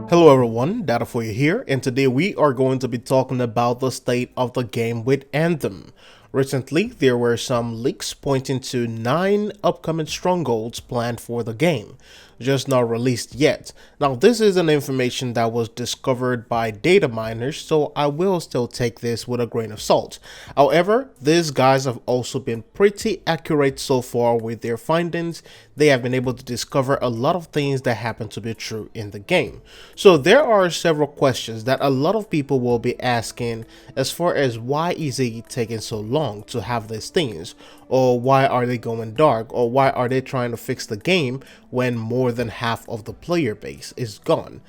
Hello everyone, Data for you here, and today we are going to be talking about the state of the game with Anthem. Recently, there were some leaks pointing to 9 upcoming strongholds planned for the game, just not released yet. Now, this is an information that was discovered by data miners, so I will still take this with a grain of salt. However, these guys have also been pretty accurate so far with their findings. They have been able to discover a lot of things that happen to be true in the game. So there are several questions that a lot of people will be asking as far as why is it taking so long to have these things, or why are they going dark, or why are they trying to fix the game when more than half of the player base is gone.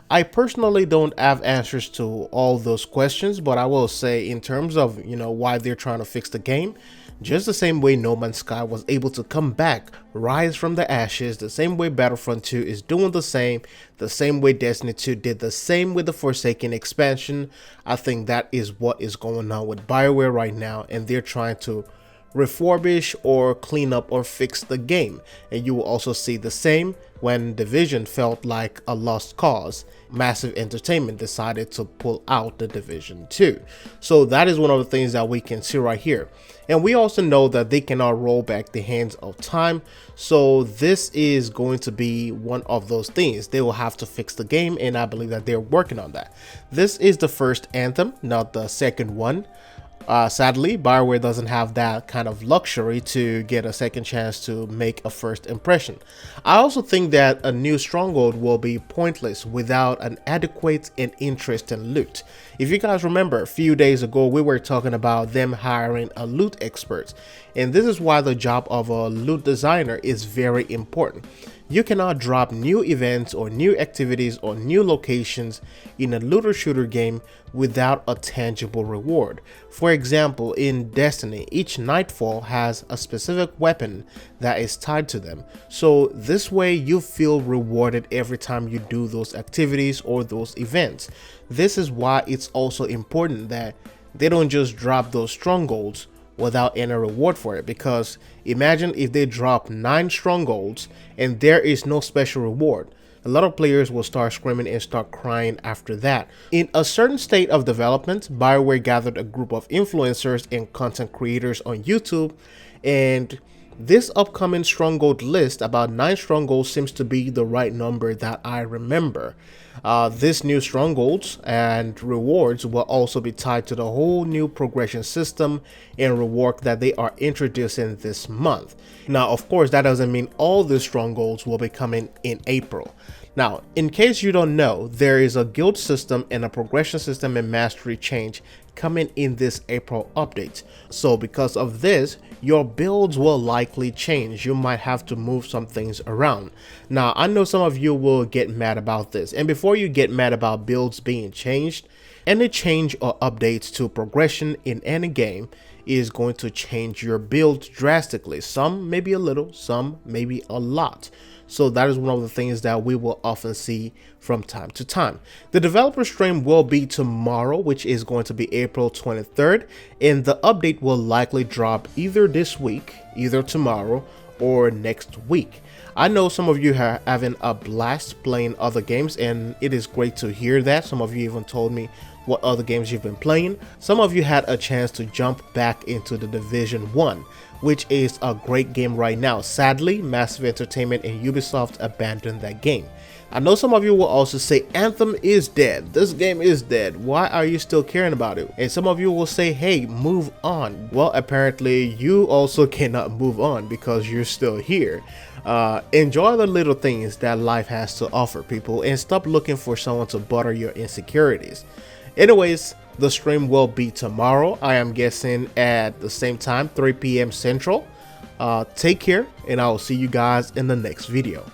I personally don't have answers to all those questions, but I will say in terms of why they're trying to fix the game, just the same way No Man's Sky was able to come back, rise from the ashes, the same way Battlefront 2 is doing the same way Destiny 2 did the same with the Forsaken expansion. I think that is what is going on with BioWare right now, and they're trying to refurbish or clean up or fix the game. And you will also see the same when Division felt like a lost cause. Massive Entertainment decided to pull out the Division 2. So that is one of the things that we can see right here. And we also know that they cannot roll back the hands of time. So this is going to be one of those things. They will have to fix the game, and I believe that they're working on that. This is the first Anthem, not the second one. Sadly, BioWare doesn't have that kind of luxury to get a second chance to make a first impression. I also think that a new Stronghold will be pointless without an adequate and interesting loot. If you guys remember, a few days ago we were talking about them hiring a loot expert, and this is why the job of a loot designer is very important. You cannot drop new events or new activities or new locations in a looter shooter game without a tangible reward. For example, in Destiny, each Nightfall has a specific weapon that is tied to them. So this way you feel rewarded every time you do those activities or those events. This is why it's also important that they don't just drop those strongholds without any reward for it, because imagine if they drop 9 strongholds and there is no special reward. A lot of players will start screaming and start crying after that. In a certain state of development, BioWare gathered a group of influencers and content creators on YouTube, and this upcoming stronghold list, about 9 strongholds, seems to be the right number that I remember. This new strongholds and rewards will also be tied to the whole new progression system and rework that they are introducing this month. Now, of course, that doesn't mean all the strongholds will be coming in April. Now, in case you don't know, there is a guild system and a progression system and mastery change coming in this April update. So because of this, your builds will likely change. You might have to move some things around. Now, I know some of you will get mad about this, and before you get mad about builds being changed, any change or updates to progression in any game is going to change your build drastically. Some maybe a little, some maybe a lot. So that is one of the things that we will often see from time to time. The developer stream will be tomorrow, which is going to be April 23rd, and the update will likely drop either this week, either tomorrow, or next week. I know some of you are having a blast playing other games, and it is great to hear that. Some of you even told me what other games you've been playing. Some of you had a chance to jump back into the Division 1, which is a great game right now. Sadly, Massive Entertainment and Ubisoft abandoned that game. I know some of you will also say Anthem is dead. This game is dead. Why are you still caring about it? And some of you will say, hey, move on. Well, apparently you also cannot move on because you're still here. Enjoy the little things that life has to offer, people, and stop looking for someone to butter your insecurities. Anyways, the stream will be tomorrow. I am guessing at the same time, 3 p.m. Central. Take care, and I will see you guys in the next video.